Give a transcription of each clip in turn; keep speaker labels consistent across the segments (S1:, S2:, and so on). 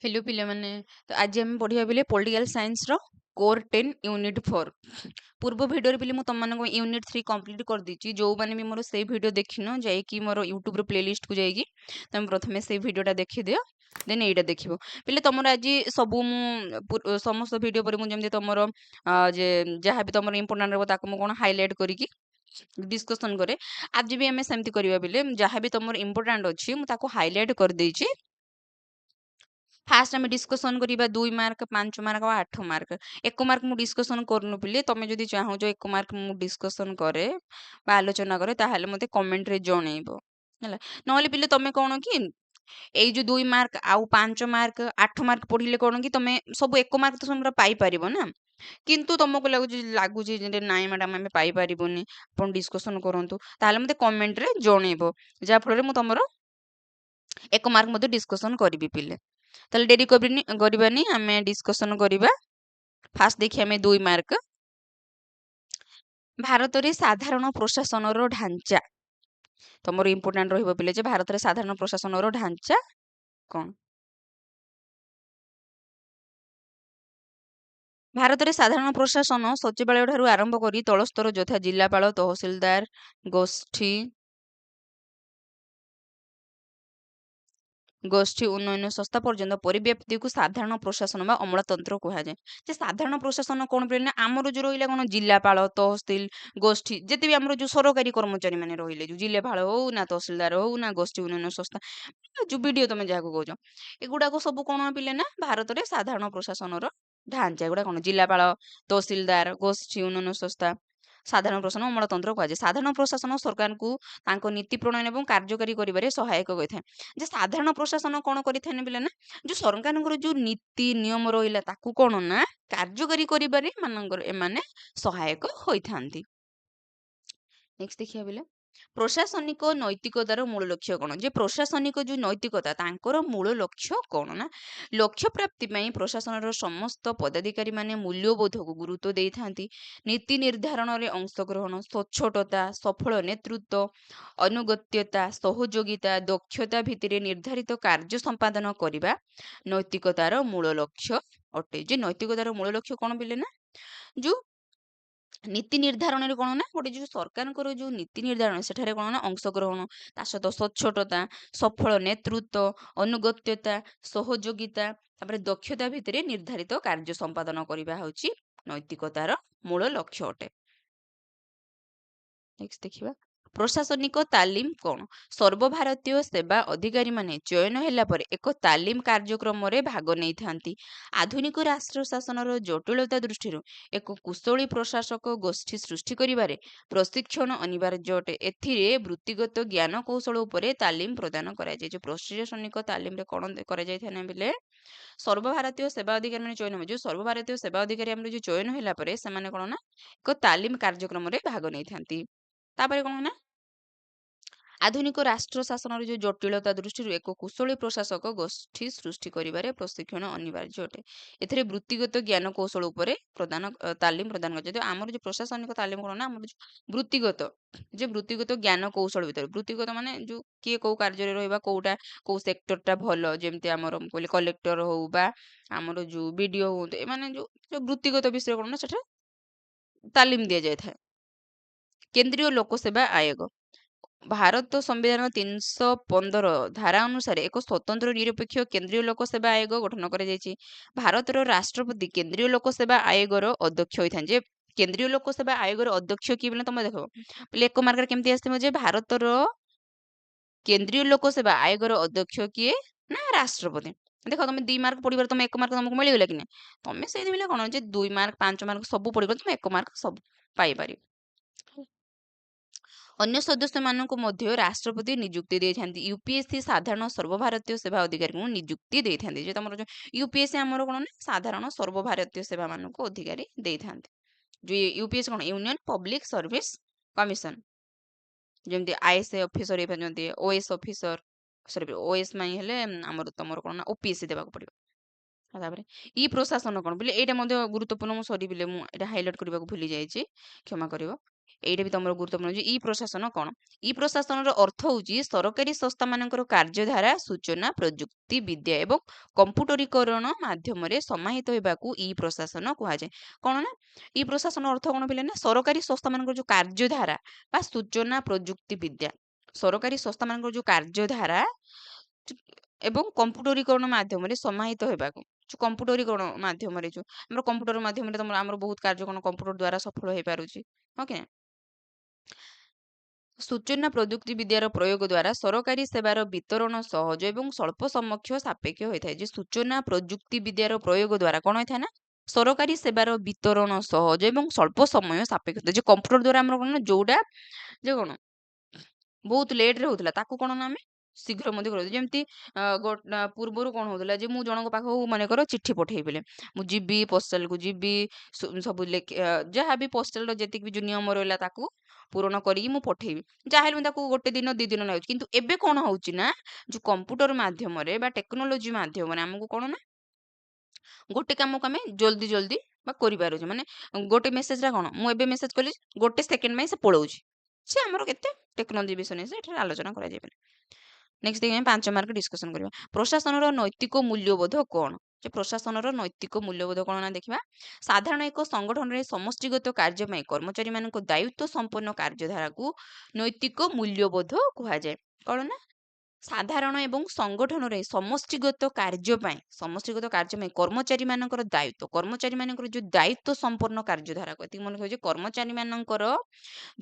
S1: Hello पिलाମାନେ ତ ଆଜି ଆମେ ପଢିବା ବେଲେ ପଲିଟିକାଲ ସାଇନ୍ସ ର କୋର 10 ୟୁନିଟ୍ 4 ପୂର୍ବ ଭିଡ଼ିଓରେ ପିଲେ ମୁଁ ତମମାନଙ୍କୁ ୟୁନିଟ୍ 3 କମ୍ପ୍ଲିଟ୍ କରିଦେଇଛି ଯୋଉମାନେ ବି ମୋର ସେଇ ଭିଡ଼ିଓ ଦେଖିନ ଯାଇକି ମୋର ୟୁଟ୍ୟୁବର ପ୍ଲେଲିଷ୍ଟକୁ ଯାଇକି ତମେ ପ୍ରଥମେ ସେଇ ଭିଡ଼ିଓଟା ଦେଖିଦିଅ ଦେନ୍ ଏଇଟା ଦେଖିବ ପିଲେ ତମର ଆଜି ସବୁ ମୁଁ ସମସ୍ତ ଭିଡ଼ିଓ ପରେ ମୁଁ ଯେମିତି ତମର ଯେ ଯାହା ବି ତମର ଇମ୍ପୋର୍ଟାଣ୍ଟ ରହିବ ତାକୁ ମୁଁ କ'ଣ ହାଇଲାଇଟ୍ କରିକି ଡିସ୍କସନ୍ କରେ ଆଜି ବି ଆମେ ସେମିତି କରିବା ବେଲେ ଯାହା ବି ତମର ଇମ୍ପୋର୍ଟାଣ୍ଟ ଅଛି ମୁଁ ତାକୁ ହାଇଲାଇଟ୍ କରିଦେଇଛି। ଫାଷ୍ଟ ଆମେ ଡିସ୍କସନ୍ କରିବା 2 ମାର୍କ 5 ମାର୍କ ଆଉ 8 ମାର୍କ 1 ମାର୍କ ମୁଁ ଡିସ୍କସନ୍ କରୁନୁ ପିଲେ ତମେ ଯଦି ଚାହୁଁଛ 1 ମାର୍କ ମୁଁ ଡିସ୍କସନ୍ କରେ ବା ଆଲୋଚନା କରେ ତାହେଲେ ମୋତେ କମେଣ୍ଟରେ ଜଣେଇବ ହେଲା ନହେଲେ ପିଲେ ତମେ କ'ଣ କି ଏଇ ଯୋଉ 2 ମାର୍କ ଆଉ 5 ମାର୍କ 8 ମାର୍କ ପଢିଲେ କ'ଣ କି ତମେ ସବୁ 1 ମାର୍କ ତ ତମର ପାଇପାରିବ ନା କିନ୍ତୁ ତମକୁ ଲାଗୁଛି ଯେ ନାଇଁ ମ୍ୟାଡାମ ଆମେ ପାଇପାରିବୁନି ଆପଣ ଡିସ୍କସନ୍ କରନ୍ତୁ ତାହେଲେ ମୋତେ କମେଣ୍ଟରେ ଜଣେଇବ ଯାହା ଫଳରେ ମୁଁ ତମର 1 ମାର୍କ ମଧ୍ୟ ଡିସ୍କସନ୍ କରିବି ପିଲେ ତାହେଲେ ଡେରି କରିବାନି ଆମେ ଡିସ୍କସନ୍ କରିବା ଫାଷ୍ଟ ଦେଖି ଆମେ 2 ମାର୍କ ଭାରତରେ ସାଧାରଣ ପ୍ରଶାସନର ଢାଞ୍ଚା ତମର ଇମ୍ପୋର୍ଟାଣ୍ଟ ରହିବ ପିଲେ ଯେ ଭାରତରେ ସାଧାରଣ ପ୍ରଶାସନର ଢାଞ୍ଚା କ'ଣ ଭାରତରେ ସାଧାରଣ ପ୍ରଶାସନ ସଚିବାଳୟ ଠାରୁ ଆରମ୍ଭ କରି ତଳସ୍ତର ଯଥା ଜିଲ୍ଲାପାଳ ତହସିଲଦାର ଗୋଷ୍ଠୀ ଉନ୍ନୟନ ସଂସ୍ଥା ପର୍ଯ୍ୟନ୍ତ ପରିବ୍ୟାପ୍ତିକୁ ସାଧାରଣ ପ୍ରଶାସନ ବା ଅମଳତନ୍ତ୍ର କୁହାଯାଏ ଯେ ସାଧାରଣ ପ୍ରଶାସନ କ'ଣ କହିଲେ ନା ଆମର ଯୋଉ ରହିଲା କ'ଣ ଜିଲ୍ଲାପାଳ ତହସିଲ ଗୋଷ୍ଠୀ ଯେତେ ବି ଆମର ଯୋଉ ସରକାରୀ କର୍ମଚାରୀ ମାନେ ରହିଲେ ଯୋଉ ଜିଲ୍ଲାପାଳ ହଉ ନା ତହସିଲଦାର ହଉ ନା ଗୋଷ୍ଠୀ ଉନ୍ନୟନ ସଂସ୍ଥା ଯୋଉ ବିଡିଓ ତମେ ଯାହାକୁ କହୁଛ ଏଗୁଡାକ ସବୁ କ'ଣ ପିଲେ ନା ଭାରତରେ ସାଧାରଣ ପ୍ରଶାସନର ଢାଞ୍ଚା ଏଗୁଡା କ'ଣ ଜିଲ୍ଲାପାଳ ତହସିଲଦାର ଗୋଷ୍ଠୀ ଉନ୍ନୟନ ସଂସ୍ଥା ସାଧାରଣ ପ୍ରଶାସନ ଅମଳତନ୍ତ୍ର କୁହାଯାଏ ସାଧାରଣ ପ୍ରଶାସନ ସରକାରଙ୍କୁ ତାଙ୍କ ନୀତି ପ୍ରଣୟନ ଏବଂ କାର୍ଯ୍ୟକାରୀ କରିବାରେ ସହାୟକ କରିଥାଏ ଯେ ସାଧାରଣ ପ୍ରଶାସନ କ'ଣ କରିଥାଏ ନା ପିଲା ନା ଯୋଉ ସରକାରଙ୍କର ଯୋଉ ନୀତି ନିୟମ ରହିଲା ତାକୁ କ'ଣ ନା କାର୍ଯ୍ୟକାରୀ କରିବାରେ ଏମାନେ ସହାୟକ ହୋଇଥାନ୍ତି। ନେକ୍ସଟ ଦେଖିବା ପିଲା ପ୍ରଶାସନିକ ନୈତିକତାର ମୂଳ ଲକ୍ଷ୍ୟ କ'ଣ ଯେ ପ୍ରଶାସନିକ ଯୋଉ ନୈତିକତା ତାଙ୍କର ମୂଳ ଲକ୍ଷ୍ୟ କ'ଣ ନା ଲକ୍ଷ୍ୟ ପ୍ରାପ୍ତି ପାଇଁ ପ୍ରଶାସନର ସମସ୍ତ ପଦାଧିକାରୀ ମାନେ ମୂଲ୍ୟବୋଧକୁ ଗୁରୁତ୍ୱ ଦେଇଥାନ୍ତି ନୀତି ନିର୍ଦ୍ଧାରଣରେ ଅଂଶଗ୍ରହଣ ସ୍ୱଚ୍ଛଟତା ସଫଳ ନେତୃତ୍ୱ ଅନୁଗତ୍ୟତା ସହଯୋଗିତା ଦକ୍ଷତା ଭିତ୍ତିରେ ନିର୍ଦ୍ଧାରିତ କାର୍ଯ୍ୟ ସମ୍ପାଦନ କରିବା ନୈତିକତାର ମୂଳ ଲକ୍ଷ୍ୟ ଅଟେ ଯେ ନୈତିକତାର ମୂଳ ଲକ୍ଷ୍ୟ କ'ଣ ପିଲେ ନା ଯୋଉ ନୀତି ନିର୍ଦ୍ଧାରଣରେ କ'ଣ ନା ଗୋଟେ ଯୋଉ ସରକାରଙ୍କର ଯୋଉ ନୀତି ନିର୍ଦ୍ଧାରଣ ସେଠାରେ କ'ଣ ନା ଅଂଶଗ୍ରହଣ ତା ସହିତ ସ୍ୱଚ୍ଛଟତା ସଫଳ ନେତୃତ୍ୱ ଅନୁଗତ୍ୟତା ସହଯୋଗିତା ତାପରେ ଦକ୍ଷତା ଭିତରେ ନିର୍ଦ୍ଧାରିତ କାର୍ଯ୍ୟ ସମ୍ପାଦନ କରିବା ହେଉଛି ନୈତିକତାର ମୂଳ ଲକ୍ଷ୍ୟ ଅଟେ। ନେକ୍ସଟ ଦେଖିବା ପ୍ରଶାସନିକ ତାଲିମ କ'ଣ ସର୍ବଭାରତୀୟ ସେବା ଅଧିକାରୀମାନେ ଚୟନ ହେଲା ପରେ ଏକ ତାଲିମ କାର୍ଯ୍ୟକ୍ରମରେ ଭାଗ ନେଇଥାନ୍ତି ଆଧୁନିକ ରାଷ୍ଟ୍ର ଶାସନର ଜଟିଳତା ଦୃଷ୍ଟିରୁ ଏକ କୁଶଳୀ ପ୍ରଶାସକ ଗୋଷ୍ଠୀ ସୃଷ୍ଟି କରିବାରେ ପ୍ରଶିକ୍ଷଣ ଅନିବାର୍ଯ୍ୟ ଅଟେ ଏଥିରେ ବୃତ୍ତିଗତ ଜ୍ଞାନ କୌଶଳ ଉପରେ ତାଲିମ ପ୍ରଦାନ କରାଯାଏ ଯେ ପ୍ରଶାସନିକ ତାଲିମରେ କ'ଣ କରାଯାଇଥାଏ ନା ବେଲେ ସର୍ବଭାରତୀୟ ସେବା ଅଧିକାରୀ ମାନେ ଚୟନ ଯୋଉ ସର୍ବଭାରତୀୟ ସେବା ଅଧିକାରୀ ଆମର ଯୋଉ ଚୟନ ହେଲା ପରେ ସେମାନେ କ'ଣ ନା ଏକ ତାଲିମ କାର୍ଯ୍ୟକ୍ରମରେ ଭାଗ ନେଇଥାନ୍ତି ତାପରେ କ'ଣ ନା ଆଧୁନିକ ରାଷ୍ଟ୍ର ଶାସନର ଯୋଉ ଜଟିଳତା ଦୃଷ୍ଟିରୁ ଏକ କୁଶଳୀ ପ୍ରଶାସକ ଗୋଷ୍ଠୀ ସୃଷ୍ଟି କରିବାରେ ପ୍ରଶିକ୍ଷଣ ଅନିବାର୍ଯ୍ୟ ଅଟେ ଏଥିରେ ବୃତ୍ତିଗତ ଜ୍ଞାନ କୌଶଳ ଉପରେ ତାଲିମ ପ୍ରଦାନ କରାଯାଏ ଆମର ଯୋଉ ପ୍ରଶାସନିକ ତାଲିମ କ'ଣ ନା ଆମର ଯୋଉ ବୃତ୍ତିଗତ ଜ୍ଞାନ କୌଶଳ ଭିତରେ ବୃତ୍ତିଗତ ମାନେ ଯୋଉ କିଏ କୋଉ କାର୍ଯ୍ୟରେ ରହିବା କୋଉଟା କୋଉ ସେକ୍ଟରଟା ଭଲ ଯେମିତି ଆମର ମୁଁ କହିଲି କଲେକ୍ଟର ହଉ ବା ଆମର ଯୋଉ ବିଡିଓ ହୁଅନ୍ତୁ ଏମାନେ ଯୋଉ ବୃତ୍ତିଗତ ବିଷୟ କ'ଣ ନା ସେଟା ତାଲିମ ଦିଆଯାଇଥାଏ। କେନ୍ଦ୍ରୀୟ ଲୋକସେବା ଆୟୋଗ ଭାରତ ସମ୍ବିଧାନ 315 ଧାରା ଅନୁସାରେ ଏକ ସ୍ୱତନ୍ତ୍ର ନିରପେକ୍ଷ କେନ୍ଦ୍ରୀୟ ଲୋକସେବା ଆୟୋଗ ଗଠନ କରାଯାଇଛି ଭାରତର ରାଷ୍ଟ୍ରପତି କେନ୍ଦ୍ରୀୟ ଲୋକସେବା ଆୟୋଗର ଅଧ୍ୟକ୍ଷ ହୋଇଥାନ୍ତି ଯେ କେନ୍ଦ୍ରୀୟ ଲୋକସେବା ଆୟୋଗର ଅଧ୍ୟକ୍ଷ କିଏ ବୋଲି ତମେ ଦେଖ ବୋଲେ 1 ମାର୍କରେ କେମିତି ଆସିଥିବ ଯେ ଭାରତର କେନ୍ଦ୍ରୀୟ ଲୋକସେବା ଆୟୋଗର ଅଧ୍ୟକ୍ଷ କିଏ ନା ରାଷ୍ଟ୍ରପତି ଦେଖ ତମେ 2 ମାର୍କ ପଢିବାର ତମେ 1 ମାର୍କ ତମକୁ ମିଳିଗଲା କି ନା ତମେ ସେଇଥିପାଇଁ କ'ଣ ଯେ 2 ମାର୍କ 5 ମାର୍କ ସବୁ ପଢିବ ତମେ 1 ମାର୍କ ସବୁ ପାଇପାରିବ। ଅନ୍ୟ ସଦସ୍ୟମାନଙ୍କୁ ମଧ୍ୟ ରାଷ୍ଟ୍ରପତି ନିଯୁକ୍ତି ଦେଇଥାନ୍ତି ୟୁପିଏସସି ସାଧାରଣ ସର୍ବଭାରତୀୟ ସେବା ଅଧିକାରୀଙ୍କୁ ନିଯୁକ୍ତି ଦେଇଥାନ୍ତି ଯେ ତମର ଯୋଉ ୟୁପିଏସସି ଆମର କ'ଣ ନା ସାଧାରଣ ସର୍ବଭାରତୀୟ ସେବା ମାନଙ୍କୁ ଅଧିକାରୀ ଦେଇଥାନ୍ତି ଯୋଉ ୟୁପିଏସସି କ'ଣ ୟୁନିୟନ ପବ୍ଲିକ ସର୍ଭିସ କମିଶନ ଯେମିତି ଆଇଏଏସ୍ ଅଫିସର ହେଇପାରୁଛନ୍ତି ଓଏସ୍ ଅଫିସର ସରି ଓଏସ୍ ପାଇଁ ହେଲେ ଆମର ତମର କ'ଣ ନା ଓପିଏସସି ଦେବାକୁ ପଡିବ। ତାପରେ ଇ ପ୍ରଶାସନ କ'ଣ ବୋଲେ ଏଇଟା ମଧ୍ୟ ଗୁରୁତ୍ୱପୂର୍ଣ୍ଣ ମୁଁ ସରି ବିଲେ ମୁଁ ଏଇଟା ହାଇଲାଇଟ୍ କରିବାକୁ ଭୁଲି ଯାଇଛି କ୍ଷମା କରିବ এইটা ବି ତମର ଗୁରୁତ୍ୱପୂର୍ଣ୍ଣ ଯେ ଇ ପ୍ରଶାସନ କ'ଣ? ଇ ପ୍ରଶାସନର ଅର୍ଥ ହେଉଛି ସରକାରୀ ସଂସ୍ଥାମାନଙ୍କର କାର୍ଯ୍ୟଧାରା, ସୂଚନା ପ୍ରଯୁକ୍ତି ବିଦ୍ୟା ଏବଂ କମ୍ପ୍ୟୁଟରୀକରଣ ମାଧ୍ୟମରେ ସମାହିତ ହେବାକୁ ଇ ପ୍ରଶାସନ କୁହାଯାଏ। କ'ଣ ନା ଇ ପ୍ରଶାସନ ଅର୍ଥ କ'ଣ ପିଲେ ନା ସରକାରୀ ସଂସ୍ଥାମାନଙ୍କର ଯୋଉ କାର୍ଯ୍ୟଧାରା ବା ସୂଚନା ପ୍ରଯୁକ୍ତି ବିଦ୍ୟା, ସରକାରୀ ସଂସ୍ଥାମାନଙ୍କର ଯୋଉ କାର୍ଯ୍ୟଧାରା ଏବଂ କମ୍ପ୍ୟୁଟରୀକରଣ ମାଧ୍ୟମରେ ସମାହିତ ହେବାକୁ, ଯୋଉ କମ୍ପ୍ୟୁଟରୀକରଣ ମାଧ୍ୟମରେ ଯୋଉ ଆମର କମ୍ପ୍ୟୁଟର ମାଧ୍ୟମରେ ଆମର ବହୁତ କାର୍ଯ୍ୟ କ'ଣ କମ୍ପ୍ୟୁଟର ଦ୍ୱାରା ସଫଳ ହେଇପାରୁଛି। ଓକେ, ସୂଚନା ପ୍ରଯୁକ୍ତି ବିଦ୍ୟାର ପ୍ରୟୋଗ ଦ୍ୱାରା ସରକାରୀ ସେବାର ବିତରଣ ସହଜ ଏବଂ ସ୍ୱଳ୍ପ ସମକ୍ଷ ସାପେକ୍ଷ ହୋଇଥାଏ। ଯେ ସୂଚନା ପ୍ରଯୁକ୍ତି ବିଦ୍ୟାର ପ୍ରୟୋଗ ଦ୍ୱାରା କ'ଣ ହୋଇଥାଏ ନା ସରକାରୀ ସେବାର ବିତରଣ ସହଜ ଏବଂ ସ୍ୱଳ୍ପ ସମୟ ସାପେକ୍ଷ ହୋଇଥାଏ। ଯେ କମ୍ପ୍ୟୁଟର ଦ୍ୱାରା ଆମର କ'ଣ ନା ଯୋଉଟା ଯେ କ'ଣ ବହୁତ ଲେଟ୍ରେ ହଉଥିଲା ତାକୁ କ'ଣ ନା ଆମେ ଶୀଘ୍ର ମଧ୍ୟ କରିଦେଉ। ଯେମିତି ପୂର୍ବରୁ କ'ଣ ହଉଥିଲା ଯେ ମୁଁ ଜଣଙ୍କ ପାଖକୁ ମନେକର ଚିଠି ପଠେଇବି, ମୁଁ ଯିବି ପୋଷ୍ଟାଲକୁ ଯିବି, ସବୁ ଯାହା ବି ପୋଷ୍ଟାଲର ଯେତିକି ବି ଯୋଉ ନିୟମ ରହିଲା ତାକୁ ପୂରଣ କରିକି ମୁଁ ପଠେଇବି। ଯାହାହେଲେ ମୁଁ ତାକୁ ଗୋଟେ ଦିନ 2 ଦିନ ଲାଗୁଛି। କିନ୍ତୁ ଏବେ କ'ଣ ହଉଛି ନା ଯୋଉ କମ୍ପ୍ୟୁଟର ମାଧ୍ୟମରେ ବା ଟେକ୍ନୋଲୋଜି ମାଧ୍ୟମରେ ଆମକୁ କ'ଣ ନା ଗୋଟେ କାମକୁ ଆମେ ଜଲ୍ଦି ଜଲ୍ଦି ବା କରିପାରୁଛୁ। ମାନେ ଗୋଟେ ମେସେଜଟା କ'ଣ ମୁଁ ଏବେ ମେସେଜ କଲି ଗୋଟେ ସେକେଣ୍ଡ ପାଇଁ ସେ ପଳଉଛି। ସେ ଆମର କେତେ ଟେକ୍ନୋଲୋଜି ବିଷୟ ନେଇ ଏଠାରେ ଆଲୋଚନା କରାଯାଇପାରେ। ନେକ୍ସଟ ଦେଖିବା 5 ମାର୍କ ଡିସ୍କସନ କରିବା। ପ୍ରଶାସନର ନୈତିକ ମୂଲ୍ୟବୋଧ କ'ଣ? ଯେ ପ୍ରଶାସନର ନୈତିକ ମୂଲ୍ୟବୋଧ କ'ଣ ନା ଦେଖିବା। ସାଧାରଣ ଏକ ସଂଗଠନରେ ସମଷ୍ଟିଗତ କାର୍ଯ୍ୟ ପାଇଁ କର୍ମଚାରୀମାନଙ୍କ ଦାୟିତ୍ୱ ସମ୍ପନ୍ନ କାର୍ଯ୍ୟଧାରାକୁ ନୈତିକ ମୂଲ୍ୟବୋଧ କୁହାଯାଏ। କ'ଣ ନା ସାଧାରଣ ଏବଂ ସଂଗଠନରେ ସମଷ୍ଟିଗତ କାର୍ଯ୍ୟ ପାଇଁ କର୍ମଚାରୀମାନଙ୍କର ଦାୟିତ୍ୱ, କର୍ମଚାରୀମାନଙ୍କର ଯୋଉ ଦାୟିତ୍ୱ ସମ୍ପନ୍ନ କାର୍ଯ୍ୟଧାରାକୁ ଏତିକି ମନେ ରଖିବେ ଯେ କର୍ମଚାରୀମାନଙ୍କର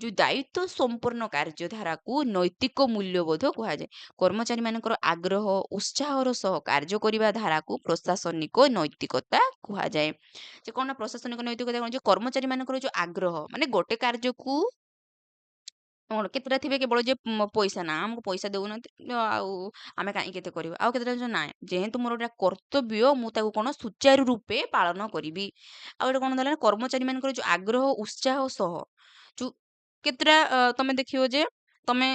S1: ଯୋଉ ଦାୟିତ୍ୱ ସମ୍ପନ୍ନ କାର୍ଯ୍ୟଧାରାକୁ ନୈତିକ ମୂଲ୍ୟବୋଧ କୁହାଯାଏ। କର୍ମଚାରୀମାନଙ୍କର ଆଗ୍ରହ ଉତ୍ସାହର ସହ କାର୍ଯ୍ୟ କରିବା ଧାରାକୁ ପ୍ରଶାସନିକ ନୈତିକତା କୁହାଯାଏ। ଯେ କ'ଣ ନା ପ୍ରଶାସନିକ ନୈତିକତା କ'ଣ ଯେ କର୍ମଚାରୀମାନଙ୍କର ଯୋଉ ଆଗ୍ରହ ମାନେ ଗୋଟେ କାର୍ଯ୍ୟକୁ କ'ଣ କେତେଟା ଥିବେ କେବଳ ଯେ ପଇସା ନା ଆମକୁ ପଇସା ଦେଉନାହାନ୍ତି ଆଉ ଆମେ କାହିଁକି ଏତେ କରିବା। ଆଉ କେତେଟା ଜିନିଷ ନାହିଁ ଯେହେତୁ ମୋର ଗୋଟେ କର୍ତ୍ତବ୍ୟ ମୁଁ ତାକୁ କ'ଣ ସୁଚାରୁ ରୂପେ ପାଳନ କରିବି। ଆଉ ଗୋଟେ କ'ଣ ଦେଲା କର୍ମଚାରୀମାନଙ୍କର ଯୋଉ ଆଗ୍ରହ ଉତ୍ସାହ ସହ ଯୋଉ କେତେଟା ତମେ ଦେଖିବ ଯେ ତମେ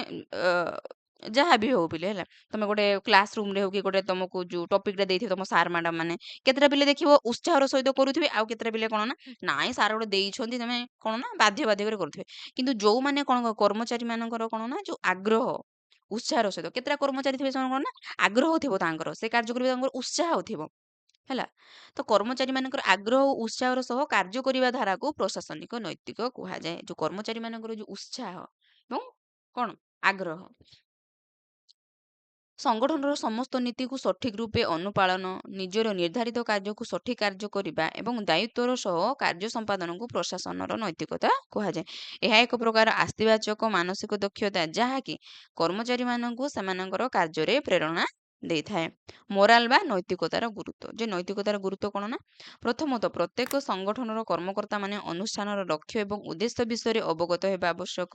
S1: ଯାହା ବି ହଉ ପିଲେ ହେଲା ତମେ ଗୋଟେ କ୍ଲାସ ରୁମରେ ହଉ କି ଗୋଟେ ତମକୁ ଯୋଉ ଟପିକଟା ଦେଇଥିବେ ତମ ସାର୍ ମ୍ୟାଡାମ ମାନେ କେତେଟା ପିଲେ ଦେଖିବ ଉତ୍ସାହର ସହିତ କରୁଥିବେ ଆଉ କେତେଟା ପିଲେ କ'ଣ ନା ନାଇଁ ସାର୍ ଗୋଟେ ଦେଇଛନ୍ତି ତମେ କ'ଣ ନା ବାଧ୍ୟ ବାଧ୍ୟ କରି କରୁଥିବେ। କିନ୍ତୁ ଯୋଉମାନେ କ'ଣ କର୍ମଚାରୀ ମାନଙ୍କର କ'ଣ ନା ଯୋଉ ଆଗ୍ରହ ଉତ୍ସାହର ସହିତ କେତେଟା କର୍ମଚାରୀ ଥିବେ ସେମାନେ କ'ଣ ନା ଆଗ୍ରହ ଥିବ ତାଙ୍କର ସେ କାର୍ଯ୍ୟ କରିବେ ତାଙ୍କର ଉତ୍ସାହ ଥିବ ହେଲା। ତ କର୍ମଚାରୀ ମାନଙ୍କର ଆଗ୍ରହ ଓ ଉତ୍ସାହର ସହ କାର୍ଯ୍ୟ କରିବା ଧାରାକୁ ପ୍ରଶାସନିକ ନୈତିକ କୁହାଯାଏ। ଯୋଉ କର୍ମଚାରୀ ମାନଙ୍କର ଯୋଉ ଉତ୍ସାହ ଏବଂ କ'ଣ ଆଗ୍ରହ ସଂଗଠନର ସମସ୍ତ ନୀତିକୁ ସଠିକ ରୂପେ ଅନୁପାଳନ, ନିଜର ନିର୍ଦ୍ଧାରିତ କାର୍ଯ୍ୟକୁ ସଠିକ କାର୍ଯ୍ୟ କରିବା ଏବଂ ଦାୟିତ୍ୱର ସହ କାର୍ଯ୍ୟ ସମ୍ପାଦନକୁ ପ୍ରଶାସନର ନୈତିକତା କୁହାଯାଏ। ଏହା ଏକ ପ୍ରକାର ଆସ୍ତିବାଚକ ମାନସିକ ଦକ୍ଷତା ଯାହାକି କର୍ମଚାରୀମାନଙ୍କୁ ସେମାନଙ୍କର କାର୍ଯ୍ୟରେ ପ୍ରେରଣା ଦେଇଥାଏ। ମୋରାଲ ବା ନୈତିକତାର ଗୁରୁତ୍ୱ। ଯେ ନୈତିକତାର ଗୁରୁତ୍ୱ କ'ଣ ନା ପ୍ରଥମତଃ ପ୍ରତ୍ୟେକ ସଂଗଠନର କର୍ମକର୍ତ୍ତା ମାନେ ଅନୁଷ୍ଠାନର ଲକ୍ଷ୍ୟ ଏବଂ ଉଦ୍ଦେଶ୍ୟ ବିଷୟରେ ଅବଗତ ହେବା ଆବଶ୍ୟକ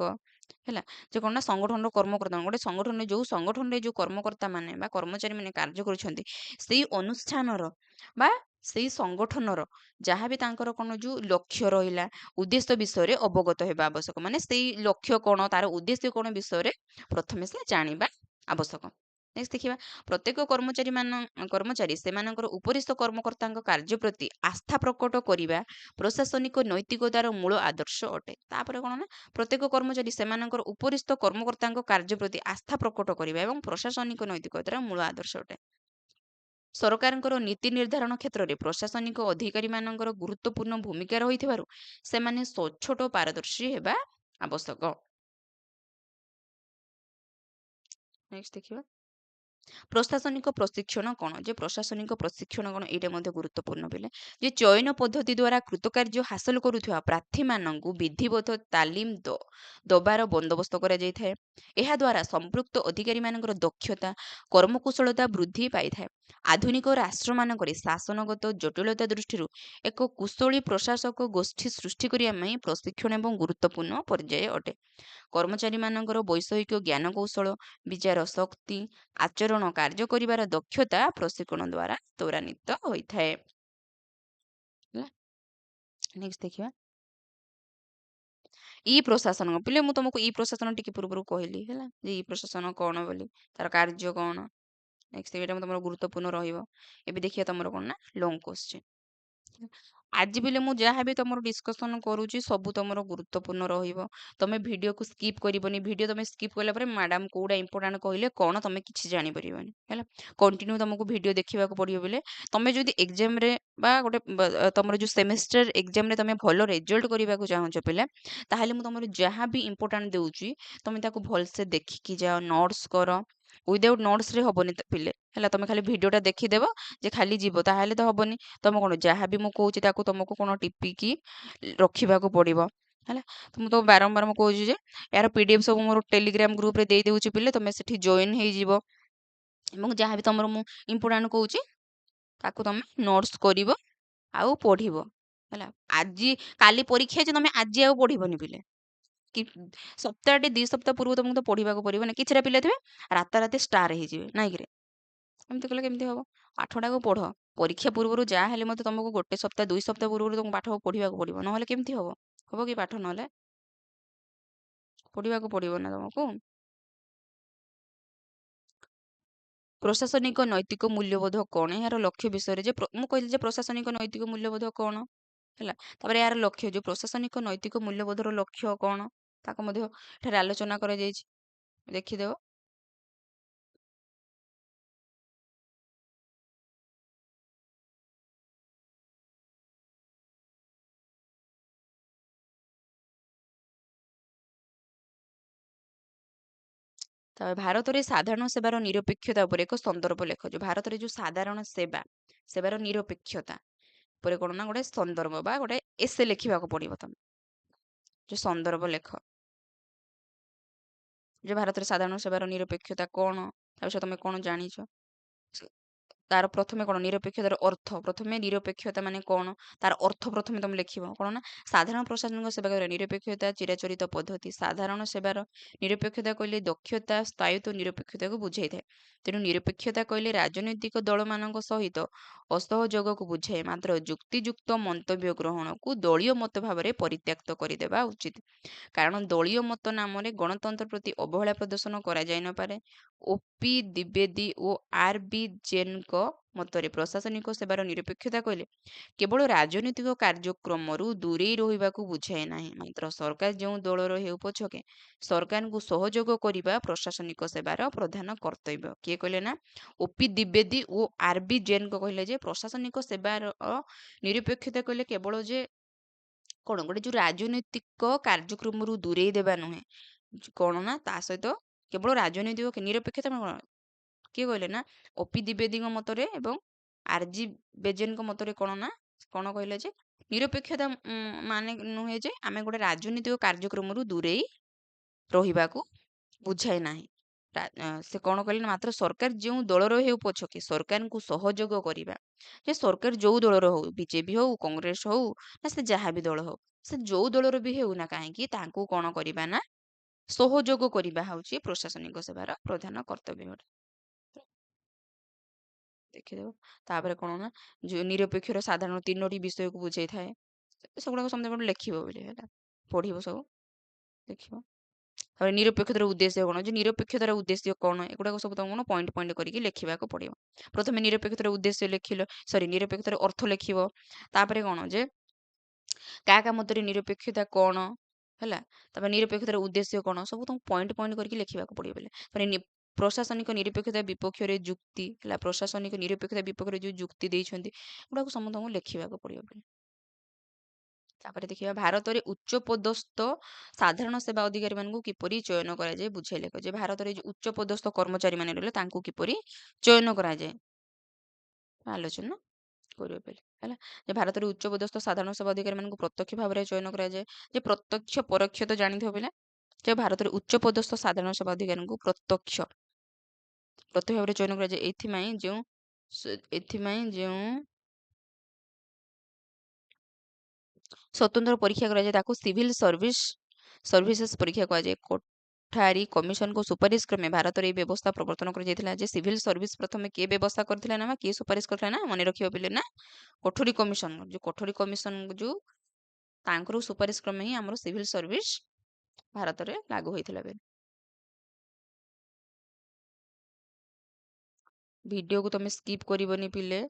S1: ହେଲା। ଯେ କ'ଣ ନା ସଂଗଠନର କର୍ମକର୍ତ୍ତା ଗୋଟେ ସଂଗଠନରେ ଯୋଉ କର୍ମକର୍ତ୍ତା ମାନେ ବା କର୍ମଚାରୀ ମାନେ କାର୍ଯ୍ୟ କରୁଛନ୍ତି ସେଇ ଅନୁଷ୍ଠାନର ବା ସେଇ ସଂଗଠନର ଯାହାବି ତାଙ୍କର କ'ଣ ଯୋଉ ଲକ୍ଷ୍ୟ ରହିଲା ଉଦ୍ଦେଶ୍ୟ ବିଷୟରେ ଅବଗତ ହେବା ଆବଶ୍ୟକ। ମାନେ ସେଇ ଲକ୍ଷ୍ୟ କ'ଣ ତାର ଉଦ୍ଦେଶ୍ୟ କ'ଣ ବିଷୟରେ ପ୍ରଥମେ ସେ ଜାଣିବା ଆବଶ୍ୟକ। ନେକ୍ସଟ ଦେଖିବା ପ୍ରତ୍ୟେକ କର୍ମଚାରୀ ସେମାନଙ୍କର ଉପରିସ୍ଥ କର୍ମକର୍ତ୍ତାଙ୍କ କାର୍ଯ୍ୟ ପ୍ରତି ଆସ୍ଥା ପ୍ରକଟ କରିବା ପ୍ରଶାସନିକ ନୈତିକତାର ମୂଳ ଆଦର୍ଶ ଅଟେ। ତାପରେ କ'ଣ ନା ପ୍ରତ୍ୟେକ କର୍ମଚାରୀ ସେମାନଙ୍କର ଉପରିସ୍ଥ କର୍ମକର୍ତ୍ତାଙ୍କ କାର୍ଯ୍ୟ ପ୍ରତି ଆସ୍ଥା ପ୍ରକଟ କରିବା ଏବଂ ପ୍ରଶାସନିକ ନୈତିକତାର ମୂଳ ଆଦର୍ଶ ଅଟେ। ସରକାରଙ୍କର ନୀତି ନିର୍ଦ୍ଧାରଣ କ୍ଷେତ୍ରରେ ପ୍ରଶାସନିକ ଅଧିକାରୀମାନଙ୍କର ଗୁରୁତ୍ୱପୂର୍ଣ୍ଣ ଭୂମିକା ରହିଥିବାରୁ ସେମାନେ ସଚ୍ଚୋଟ ପାରଦର୍ଶୀ ହେବା ଆବଶ୍ୟକ। ନେକ୍ସଟ ଦେଖିବା ପ୍ରଶାସନିକ ପ୍ରଶିକ୍ଷଣ କ'ଣ? ଯେ ପ୍ରଶାସନିକ ପ୍ରଶିକ୍ଷଣ କ'ଣ ଏଇଟା ମଧ୍ୟ ଗୁରୁତ୍ୱପୂର୍ଣ୍ଣ ପିଲେ ଯେ ଚୟନ ପଦ୍ଧତି ଦ୍ୱାରା କୃତକାର୍ଯ୍ୟ ହାସଲ କରୁଥିବା ପ୍ରାର୍ଥୀମାନଙ୍କୁ ବିଧିବଦ୍ଧ ତାଲିମ ଦବାର ବନ୍ଦୋବସ୍ତ କରାଯାଇଥାଏ। ଏହା ଦ୍ୱାରା ସମ୍ପୃକ୍ତ ଅଧିକାରୀମାନଙ୍କର ଦକ୍ଷତା କର୍ମକୁଶଳତା ବୃଦ୍ଧି ପାଇଥାଏ। ଆଧୁନିକ ରାଷ୍ଟ୍ରମାନଙ୍କରେ ଶାସନଗତ ଜଟିଳତା ଦୃଷ୍ଟିରୁ ଏକ କୁଶଳୀ ପ୍ରଶାସକ ଗୋଷ୍ଠୀ ସୃଷ୍ଟି କରିବା ପାଇଁ ପ୍ରଶିକ୍ଷଣ ଏବଂ ଗୁରୁତ୍ୱପୂର୍ଣ୍ଣ ପର୍ଯ୍ୟାୟ ଅଟେ। କର୍ମଚାରୀମାନଙ୍କର ବୈଷୟିକ ଜ୍ଞାନ କୌଶଳ ବିଚାର ଶକ୍ତି ଆଚରଣ କାର୍ଯ୍ୟ କରିବାର ଦକ୍ଷତା ପ୍ରଶିକ୍ଷଣ ଦ୍ୱାରା ତ୍ୱରାନ୍ୱିତ ହୋଇଥାଏ। ନେକ୍ସଟ ଦେଖିବା ଇ ପ୍ରଶାସନ ପିଲେ ମୁଁ ତମକୁ ଇ ପ୍ରଶାସନ ଟିକେ ପୂର୍ବରୁ କହିଲି ହେଲା ଯେ ଇ ପ୍ରଶାସନ କ'ଣ ବୋଲି ତାର କାର୍ଯ୍ୟ କ'ଣ। ନେକ୍ସଟ ଏଇଟା ତମର ଗୁରୁତ୍ୱପୂର୍ଣ୍ଣ ରହିବ। ଏବେ ଦେଖିବା ତମର କ'ଣ ନା ଲଙ୍ଗ କ୍ୱେଶ୍ଚିନ୍ ଆଜି ବି ମୁଁ ଯାହା ବି ତମର ଡିସ୍କସନ୍ କରୁଛି ସବୁ ତମର ଗୁରୁତ୍ୱପୂର୍ଣ୍ଣ ରହିବ। ତମେ ଭିଡ଼ିଓକୁ ସ୍କିପ୍ କରିବନି। ଭିଡ଼ିଓ ତମେ ସ୍କିପ୍ କଲା ପରେ ମ୍ୟାଡ଼ାମ୍ କୋଉଟା ଇମ୍ପୋର୍ଟାଣ୍ଟ କହିଲେ କ'ଣ ତମେ କିଛି ଜାଣିପାରିବନି ହେଲା। କଣ୍ଟିନ୍ୟୁ ତମକୁ ଭିଡ଼ିଓ ଦେଖିବାକୁ ପଡ଼ିବ ବୋଲେ ତମେ ଯଦି ଏକ୍ଜାମ୍‌ରେ ବା ଗୋଟେ ତମର ଯୋଉ ସେମିଷ୍ଟର ଏକ୍ଜାମ୍‌ରେ ତମେ ଭଲ ରେଜଲ୍ଟ କରିବାକୁ ଚାହୁଁଛ ପିଲା, ତାହେଲେ ମୁଁ ତମର ଯାହା ବି ଇମ୍ପୋର୍ଟାଣ୍ଟ ଦେଉଛି ତମେ ତାକୁ ଭଲସେ ଦେଖିକି ଯାଅ, ନୋଟ୍ସ କର। ୱିଦାଉଟ୍ ନୋଟ୍ସରେ ହବନି ପିଲେ ହେଲା। ତମେ ଖାଲି ଭିଡ଼ିଓଟା ଦେଖିଦେବ ଯେ ଖାଲି ଯିବ ତାହେଲେ ତ ହବନି। ତମେ କ'ଣ ଯାହା ବି ମୁଁ କହୁଛି ତାକୁ ତମକୁ କ'ଣ ଟିପିକି ରଖିବାକୁ ପଡ଼ିବ ହେଲା। ତ ମୁଁ ତ ବାରମ୍ବାର ମୁଁ କହୁଛି ଯେ ଏହାର PDF ସବୁ ମୋର ଟେଲିଗ୍ରାମ ଗ୍ରୁପ୍‌ରେ ଦେଇଦେଉଛି ପିଲେ, ତମେ ସେଠି ଜଏନ୍ ହେଇଯିବ ଏବଂ ଯାହା ବି ତମର ମୁଁ ଇମ୍ପୋର୍ଟାଣ୍ଟ କହୁଛି ତାକୁ ତମେ ନୋଟ୍ସ କରିବ ଆଉ ପଢ଼ିବ ହେଲା। ଆଜି କାଲି ପରୀକ୍ଷା ଅଛି, ତମେ ଆଜି ଆଉ ପଢ଼ିବନି ପିଲେ। କି ସପ୍ତାହଟେ 2 ସପ୍ତାହ ପୂର୍ବରୁ ତମକୁ ତ ପଢ଼ିବାକୁ ପଡ଼ିବ ନା। କିଛିଟା ପିଲା ଥିବେ ରାତାରାତି ଷ୍ଟାର ହେଇଯିବେ ନାଇଁ କିରେ। ଏମିତି କଲେ କେମିତି ହବ? ପାଠଟାକୁ ପଢ଼। ପରୀକ୍ଷା ପୂର୍ବରୁ ଯାହା ହେଲେ ମଧ୍ୟ ତମକୁ 1 ସପ୍ତାହ 2 ସପ୍ତାହ ପୂର୍ବରୁ ତମକୁ ପାଠ ପଢ଼ିବାକୁ ପଡ଼ିବ। ନହେଲେ କେମିତି ହବ? ହବ କି ପାଠ ନହେଲେ? ପଢ଼ିବାକୁ ପଡ଼ିବ ନା ତମକୁ। ପ୍ରଶାସନିକ ନୈତିକ ମୂଲ୍ୟବୋଧ କ'ଣ? ଏହାର ଲକ୍ଷ୍ୟ ବିଷୟରେ ଯେ ମୁଁ କହିଲି ଯେ ପ୍ରଶାସନିକ ନୈତିକ ମୂଲ୍ୟବୋଧ କ'ଣ ହେଲା। ତାପରେ ଏହାର ଲକ୍ଷ୍ୟ, ଯୋଉ ପ୍ରଶାସନିକ ନୈତିକ ମୂଲ୍ୟବୋଧର ଲକ୍ଷ୍ୟ କ'ଣ ତାକୁ ମଧ୍ୟ ଏଠାରେ ଆଲୋଚନା କରାଯାଇଛି। ଦେଖିଦେବ। ତାପରେ ଭାରତରେ ସାଧାରଣ ସେବାର ନିରପେକ୍ଷତା ଉପରେ ଏକ ସନ୍ଦର୍ଭ ଲେଖ। ଯୋଉ ଭାରତରେ ଯୋଉ ସାଧାରଣ ସେବାର ନିରପେକ୍ଷତା ଉପରେ କ'ଣ ନା ଗୋଟେ ସନ୍ଦର୍ଭ ବା ଗୋଟେ ଏସେ ଲେଖିବାକୁ ପଡ଼ିବ ତମେ। ଯୋଉ ସନ୍ଦର୍ଭ ଲେଖ। ଯେ ଭାରତରେ ସାଧାରଣ ସେବାର ନିରପେକ୍ଷତା କ'ଣ? ତା ବିଷୟରେ ତମେ କ'ଣ ଜାଣିଛ? ତାର ପ୍ରଥମେ କ'ଣ ନିରପେକ୍ଷତାର ଅର୍ଥ, ପ୍ରଥମେ ନିରପେକ୍ଷତା ମାନେ କ'ଣ ତାର ଅର୍ଥ ପ୍ରଥମେ ତମେ ଲେଖିବ। କ'ଣ ନା ସାଧାରଣ ପ୍ରଶାସନିକ ସେବା କରିବା ନିରପେକ୍ଷତା ଚିରାଚରିତ ପଦ୍ଧତି। ସାଧାରଣ ସେବାର ନିରପେକ୍ଷତା କହିଲେ ଦକ୍ଷତା, ସ୍ଥାୟିତ୍ୱ ନିରପେକ୍ଷତାକୁ ବୁଝାଇଥାଏ। ତେଣୁ ନିରପେକ୍ଷତା କହିଲେ ରାଜନୈତିକ ଦଳମାନଙ୍କ ସହିତ ଅସହଯୋଗକୁ ବୁଝାଏ। ମାତ୍ର ଯୁକ୍ତିଯୁକ୍ତ ମନ୍ତବ୍ୟ ଗ୍ରହଣକୁ ଦଳୀୟ ମତ ଭାବରେ ପରିତ୍ୟକ୍ତ କରିଦେବା ଉଚିତ। କାରଣ ଦଳୀୟ ମତ ନାମରେ ଗଣତନ୍ତ୍ର ପ୍ରତି ଅବହେଳା ପ୍ରଦର୍ଶନ କରାଯାଇ ନପାରେ। OP ଦ୍ୱିବେଦୀ ଓ RB ଜେନ୍‌ଙ୍କ ମତରେ ପ୍ରଶାସନିକ ସେବାର ନିରପେକ୍ଷତା କହିଲେ କେବଳ ରାଜନୈତିକ କାର୍ଯ୍ୟକ୍ରମରୁ ଦୂରେଇ ରହିବାକୁ ବୁଝାଏ ନାହିଁ। ମାତ୍ର ସରକାର ଯେଉଁ ଦଳର ହେଉ ପଛକେ ସରକାରଙ୍କୁ ସହଯୋଗ କରିବା ପ୍ରଶାସନିକ ସେବାର ପ୍ରଧାନ କର୍ତ୍ତବ୍ୟ। କିଏ କହିଲେ ନା OP ଦ୍ୱିବେଦୀ ଓ RB ଜେନ୍‌ଙ୍କ କହିଲେ ଯେ ପ୍ରଶାସନିକ ସେବାର ନିରପେକ୍ଷତା କହିଲେ କେବଳ ଯେ କ'ଣ ଗୋଟେ ଯୋଉ ରାଜନୈତିକ କାର୍ଯ୍ୟକ୍ରମରୁ ଦୂରେଇ ଦେବା ନୁହେଁ। କ'ଣ ନା ତା ସହିତ କେବଳ ରାଜନୈତିକ ନିରପେକ୍ଷତା ମାନେ କ'ଣ? କିଏ କହିଲେ ନା OP ଦ୍ୱିବେଦୀଙ୍କ ମତରେ ଏବଂ RG ବେଜେନ୍‌ଙ୍କ ମତରେ କ'ଣ ନା କ'ଣ କହିଲେ ଯେ ନିରପେକ୍ଷତା ମାନେ ନୁହେଁ ଯେ ଆମେ ଗୋଟେ ରାଜନୈତିକ କାର୍ଯ୍ୟକ୍ରମରୁ ଦୂରେଇ ରହିବାକୁ ବୁଝାଏ ନାହିଁ। ସେ କ'ଣ କହିଲେ ନା ମାତ୍ର ସରକାର ଯେଉଁ ଦଳର ହେଉ ପଛକେ ସରକାରଙ୍କୁ ସହଯୋଗ କରିବା। ଯେ ସରକାର ଯୋଉ ଦଳର ହଉ, ବିଜେପି ହଉ, କଂଗ୍ରେସ ହଉ ନା ସେ ଯାହା ବି ଦଳ ହଉ, ସେ ଯୋଉ ଦଳର ବି ହେଉ ନା କାହିଁକି ତାଙ୍କୁ କ'ଣ କରିବା ନା ସହଯୋଗ କରିବା ହେଉଛି ପ୍ରଶାସନିକ ସେବାର ପ୍ରଧାନ କର୍ତ୍ତବ୍ୟ ଅଟେ। ଦେଖିଦେବ। ତାପରେ କ'ଣ ନା ଯୋଉ ନିରପେକ୍ଷର ସାଧାରଣ 3ଟି ବିଷୟକୁ ବୁଝାଇଥାଏ। ସେଗୁଡ଼ାକ ସମସ୍ତେ ଗୋଟେ ଲେଖିବ ବୋଲି ହେଲା। ପଢ଼ିବ ସବୁ ଦେଖିବ। ତାପରେ ନିରପେକ୍ଷତାର ଉଦ୍ଦେଶ୍ୟ କ'ଣ? ଯେ ନିରପେକ୍ଷତାର ଉଦ୍ଦେଶ୍ୟ କ'ଣ? ଏଗୁଡ଼ାକ ସବୁ ତମକୁ କ'ଣ ପଏଣ୍ଟ ପଏଣ୍ଟ କରିକି ଲେଖିବାକୁ ପଡ଼ିବ। ପ୍ରଥମେ ନିରପେକ୍ଷତାର ଉଦ୍ଦେଶ୍ୟ ଲେଖିଲ, ସରି ନିରପେକ୍ଷତାର ଅର୍ଥ ଲେଖିବ। ତାପରେ କ'ଣ ଯେ କାହା କାହା ମତରେ ନିରପେକ୍ଷତା କ'ଣ ହେଲା। ତାପରେ ନିରପେକ୍ଷତାର ଉଦ୍ଦେଶ୍ୟ କ'ଣ ସବୁ ତମକୁ ପଏଣ୍ଟ ପଏଣ୍ଟ କରିକି ଲେଖିବାକୁ ପଡ଼ିବ ବୋଲେ। ତାପରେ ପ୍ରଶାସନିକ ନିରପେକ୍ଷତା ବିପକ୍ଷରେ ଯୁକ୍ତି ହେଲା। ପ୍ରଶାସନିକ ନିରପେକ୍ଷତା ବିପକ୍ଷରେ ଯୋଉ ଯୁକ୍ତି ଦେଇଛନ୍ତି ଏଗୁଡ଼ାକୁ ସମସ୍ତଙ୍କୁ ଲେଖିବାକୁ ପଡ଼ିବ ବୋଲି। ତାପରେ ଦେଖିବା ଭାରତରେ ଉଚ୍ଚ ପଦସ୍ଥ ସାଧାରଣ ସେବା ଅଧିକାରୀ ମାନଙ୍କୁ କିପରି ଚୟନ କରାଯାଏ ବୁଝାଇ ଲେଖ। ଯେ ଭାରତରେ ଯୋଉ ଉଚ୍ଚ ପଦସ୍ଥ କର୍ମଚାରୀ ମାନେ ରହିଲେ ତାଙ୍କୁ କିପରି ଚୟନ କରାଯାଏ ଆଲୋଚନା କରିବ ବୋଲି ହେଲା। ଯେ ଭାରତରେ ଉଚ୍ଚ ପଦସ୍ଥ ସାଧାରଣ ସେବା ଅଧିକାରୀ ମାନଙ୍କୁ ପ୍ରତ୍ୟକ୍ଷ ଭାବରେ ଚୟନ କରାଯାଏ। ଯେ ପ୍ରତ୍ୟକ୍ଷ ପରୋକ୍ଷ ତ ଜାଣିଥିବ ପିଲା। ଯେ ଭାରତରେ ଉଚ୍ଚ ପଦସ୍ଥ ସାଧାରଣ ସେବା ଅଧିକାରୀଙ୍କୁ ପ୍ରତ୍ୟକ୍ଷ ଭାବରେ ଚୟନ କରାଯାଏ। ଏଥିପାଇଁ ଯେଉଁ ସ୍ୱତନ୍ତ୍ର ପରୀକ୍ଷା କରାଯାଏ ତାକୁ ସିଭିଲ ସର୍ଭିସେସ୍ ପରୀକ୍ଷା କୁହାଯାଏ। କୋଠାରୀ କମିଶନଙ୍କ ସୁପାରିଶ କ୍ରମେ ଭାରତରେ ଏହି ବ୍ୟବସ୍ଥା ପ୍ରବର୍ତ୍ତନ କରାଯାଇଥିଲା। ଯେ ସିଭିଲ ସର୍ଭିସ ପ୍ରଥମେ କିଏ ବ୍ୟବସ୍ଥା କରିଥିଲା ନା କିଏ ସୁପାରିଶ କରିଥିଲା ନା ମନେ ରଖିବ ପିଲେ ନା କୋଠରୀ କମିଶନ। ଯୋଉ କୋଠରୀ କମିଶନ ଯୋଉ ତାଙ୍କର ସୁପାରିଶ କ୍ରମେ ହିଁ ଆମର ସିଭିଲ ସର୍ଭିସ ଭାରତରେ ଲାଗୁ ହୋଇଥିଲା। ଭିଡ଼ିଓକୁ ତମେ ସ୍କିପ୍ କରିବନି ପିଲେ।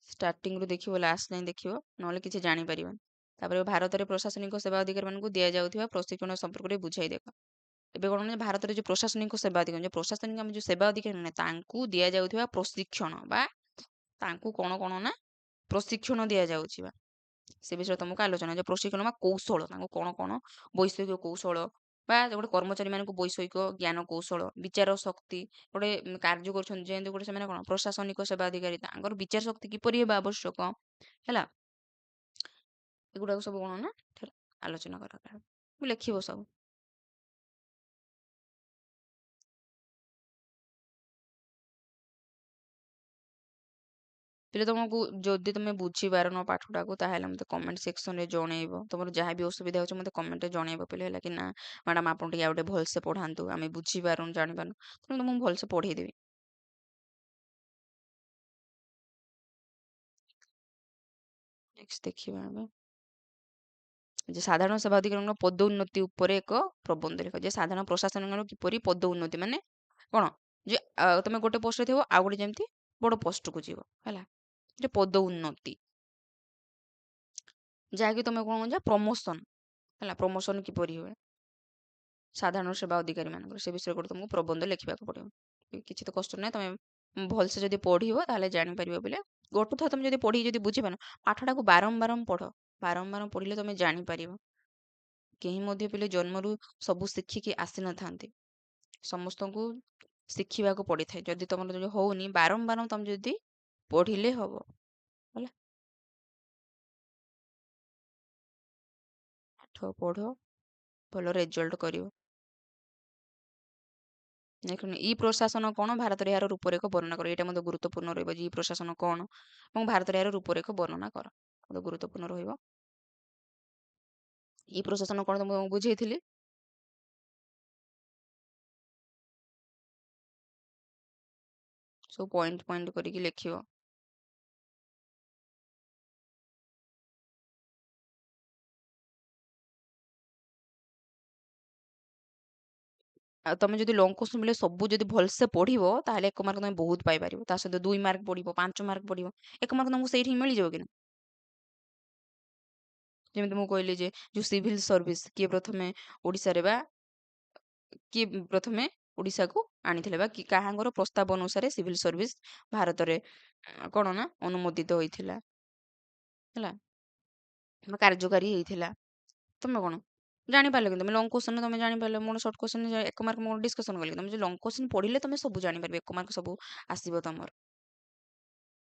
S1: ଷ୍ଟାର୍ଟିଂରୁ ଦେଖିବ ଲାଷ୍ଟ ଯାଏଁ ଦେଖିବ, ନହେଲେ କିଛି ଜାଣିପାରିବନି। ତାପରେ ଭାରତରେ ପ୍ରଶାସନିକ ସେବା ଅଧିକାରୀମାନଙ୍କୁ ଦିଆଯାଉଥିବା ପ୍ରଶିକ୍ଷଣ ସମ୍ପର୍କରେ ବୁଝାଇ ଦେଖ। ଏବେ କଣ ନା ଭାରତରେ ଯୋଉ ପ୍ରଶାସନିକ ସେବା ଅଧିକାରୀ, ଯୋଉ ପ୍ରଶାସନିକ ଆମେ ଯୋଉ ସେବା ଅଧିକାରୀ ନୁହେଁ, ତାଙ୍କୁ ଦିଆଯାଉଥିବା ପ୍ରଶିକ୍ଷଣ ବା ତାଙ୍କୁ କଣ କଣ ନା ପ୍ରଶିକ୍ଷଣ ଦିଆଯାଉଛି ବା ସେ ବିଷୟରେ ତମକୁ ଆଲୋଚନା, ଯେ ପ୍ରଶିକ୍ଷଣ ବା କୌଶଳ, ତାଙ୍କୁ କଣ କଣ ବୈଷୟିକ କୌଶଳ ବା ଗୋଟେ କର୍ମଚାରୀ ମାନଙ୍କୁ ବୈଷୟିକ ଜ୍ଞାନ କୌଶଳ, ବିଚାର ଶକ୍ତି, ଗୋଟେ କାର୍ଯ୍ୟ କରୁଛନ୍ତି ଯେମିତି ଗୋଟେ ସେମାନେ କଣ ପ୍ରଶାସନିକ ସେବା ଅଧିକାରୀ, ତାଙ୍କର ବିଚାର ଶକ୍ତି କିପରି ହେବା ଆବଶ୍ୟକ ହେଲା, ଏଗୁଡାକ ସବୁ କଣ ନା ଆଲୋଚନା କରା ଲେଖିବ ସବୁ। ହେଲେ ତମକୁ ଯଦି ତମେ ବୁଝିପାରୁନ ପାଠଟାକୁ ତାହେଲେ ମତେ କମେଣ୍ଟ ସେକ୍ସନରେ ଜଣେଇବ, ତମର ଯାହା ବି ଅସୁବିଧା ହଉଛି ମତେ କମେଣ୍ଟରେ ଜଣେଇବ ପିଲେ ହେଲା କି ନା ମ୍ୟାଡ଼ାମ ଆପଣ ଟିକେ ଆଉ ଟିକେ ଭଲସେ ପଢାନ୍ତୁ, ଆମେ ବୁଝିପାରୁନୁ ଜାଣିପାରୁନୁ, ତେଣୁ ମୁଁ ଭଲସେ ପଢେଇଦେବି। ନେକ୍ସଟ ଦେଖିବା ଆମେ ଯେ ସାଧାରଣ ସେବା ଅଧିକାରୀଙ୍କ ପଦୋନ୍ନତି ଉପରେ ଏକ ପ୍ରବନ୍ଧ ଲେଖ, ଯେ ସାଧାରଣ ପ୍ରଶାସନିକ କିପରି ପଦୋନ୍ନତି ମାନେ କଣ, ଯେ ତମେ ଗୋଟେ ପୋଷ୍ଟରେ ଥିବ ଆଉ ଗୋଟେ ଯେମିତି ବଡ ପୋଷ୍ଟକୁ ଯିବ ହେଲା, ଯେ ପଦୋନ୍ନତି, ଯାହାକି ତମେ କଣ ଯେ ପ୍ରମୋସନ ହେଲା, ପ୍ରମୋସନ କିପରି ହୁଏ ସାଧାରଣ ସେବା ଅଧିକାରୀ ମାନଙ୍କର, ସେ ବିଷୟରେ ଗୋଟେ ତମକୁ ପ୍ରବନ୍ଧ ଲେଖିବାକୁ ପଡିବ। କିଛି ତ କଷ୍ଟ ନାହିଁ, ତମେ ଭଲସେ ଯଦି ପଢିବ ତାହେଲେ ଜାଣିପାରିବ ବୋଲେ, ଗୋଟେ ଥର ତମେ ଯଦି ପଢିକି ଯଦି ବୁଝିପାରୁନ ପାଠଟାକୁ ବାରମ୍ବାର ପଢ, ବାରମ୍ବାର ପଢିଲେ ତମେ ଜାଣିପାରିବ। କେହି ମଧ୍ୟ ପିଲେ ଜନ୍ମରୁ ସବୁ ଶିଖିକି ଆସିନଥାନ୍ତି, ସମସ୍ତଙ୍କୁ ଶିଖିବାକୁ ପଡିଥାଏ, ଯଦି ତମର ଯଦି ହଉନି ବାରମ୍ବାର ତମେ ଯଦି ପଢିଲେ ହବ ହେଲା। ପାଠ ପଢ, ଭଲ ରେଜଲ୍ଟ କରିବ। ଦେଖୁନ ଇ ପ୍ରଶାସନ କଣ, ଭାରତରେ ଏହାର ରୂପରେଖ ବର୍ଣ୍ଣନା କର, ଏଇଟା ମଧ୍ୟ ଗୁରୁତ୍ୱପୂର୍ଣ୍ଣ ରହିବ ଯେ ଇ ପ୍ରଶାସନ କଣ ଏବଂ ଭାରତରେ ଏହାର ରୂପରେଖ ବର୍ଣ୍ଣନା କର, ଗୋଟେ ଗୁରୁତ୍ୱପୂର୍ଣ୍ଣ ରହିବ। ଇ ପ୍ରଶାସନ କଣ ତମକୁ ବୁଝେଇଥିଲି, ସବୁ ପଏଣ୍ଟ ପଏଣ୍ଟ କରିକି ଲେଖିବ। ଆଉ ତମେ ଯଦି ଲଙ୍ଗ କୋଶ୍ଚିନ୍ ବଲେ ସବୁ ଯଦି ଭଲସେ ପଢିବ ତାହେଲେ 1 ମାର୍କ ତମେ ବହୁତ ପାଇପାରିବ, ତା ସହିତ 2 ମାର୍କ ପଢିବ, 5 ମାର୍କ ପଢିବ, 1 ମାର୍କ ତମକୁ ସେଇଠି ହିଁ ମିଳିଯିବ କି ନା। ଯେମିତି ମୁଁ କହିଲି ଯେ ଯୋଉ ସିଭିଲ ସର୍ଭିସ କିଏ ପ୍ରଥମେ ଓଡିଶାରେ ବା କିଏ ପ୍ରଥମେ ଓଡିଶାକୁ ଆଣିଥିଲେ ବା କି କାହାଙ୍କର ପ୍ରସ୍ତାବ ଅନୁସାରେ ସିଭିଲ ସର୍ଭିସ ଭାରତରେ କଣ ନା ଅନୁମୋଦିତ ହୋଇଥିଲା ହେଲା, ବା କାର୍ଯ୍ୟକାରୀ ହେଇଥିଲା। ତମେ କଣ ଜାଣିପାରିଲ, କିନ୍ତୁ ତମେ ଲଙ୍ଗ କୋଶ୍ଚିନ୍ ତମେ ଜାଣିପାରିଲ, ମୋର ସର୍ଟ କୋଶ୍ଚିନ୍ 1 ମାର୍କ ମୋର ଡିସ୍କସନ କଲି, ତମେ ଲଙ୍ଗ କୋଶ୍ଚିନ୍ ପଢିଲେ ତମେ ସବୁ ଜାଣିପାରିବ, 1 ମାର୍କ ସବୁ ଆସିବ ତମର,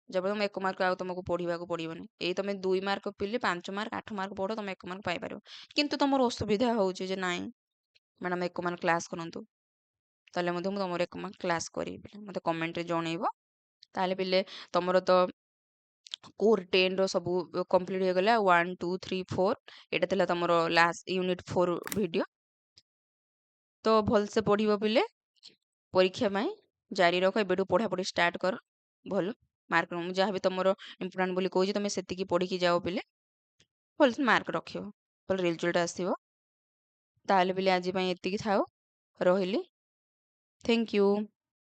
S1: ଯେବେ ତମେ 1 ମାର୍କ ଆଉ ତମକୁ ପଢିବାକୁ ପଡିବନି। ଏଇ ତମେ 2 ମାର୍କ ପିଲେ 5 ମାର୍କ 8 ମାର୍କ ପଢ, ତମେ 1 ମାର୍କ ପାଇପାରିବ। କିନ୍ତୁ ତମର ଅସୁବିଧା ହଉଛି ଯେ ନାଇଁ ମ୍ୟାଡାମ 1 ମାର୍କ କ୍ଲାସ କରନ୍ତୁ, ତାହେଲେ ମଧ୍ୟ ମୁଁ ତମର 1 ମାର୍କ କ୍ଲାସ କରିବି ପିଲେ, ମତେ କମେଣ୍ଟରେ ଜଣେଇବ। ତାହେଲେ ପିଲେ ତମର ତ କୋର 10 ର ସବୁ କମ୍ପ୍ଲିଟ ହେଇଗଲା, 1 2 3 4, ଏଇଟା ଥିଲା ତମର ଲାଷ୍ଟ ୟୁନିଟ 4 ଭିଡିଓ। ତ ଭଲସେ ପଢିବ ପିଲେ, ପରୀକ୍ଷା ପାଇଁ ଜାରି ରଖ, ଏବେଠୁ ପଢାପଢି ଷ୍ଟାର୍ଟ କର, ଭଲ ମାର୍କ, ମୁଁ ଯାହାବି ତମର ଇମ୍ପୋର୍ଟାଣ୍ଟ ବୋଲି କହୁଛି ତମେ ସେତିକି ପଢିକି ଯାଅ ପିଲେ, ଭଲ ମାର୍କ ରଖିବ, ଭଲ ରେଜଲ୍ଟ ଆସିବ। ତାହେଲେ ପିଲେ ଆଜି ପାଇଁ ଏତିକି ଥାଉ, ରହିଲି, ଥ୍ୟାଙ୍କ ୟୁ।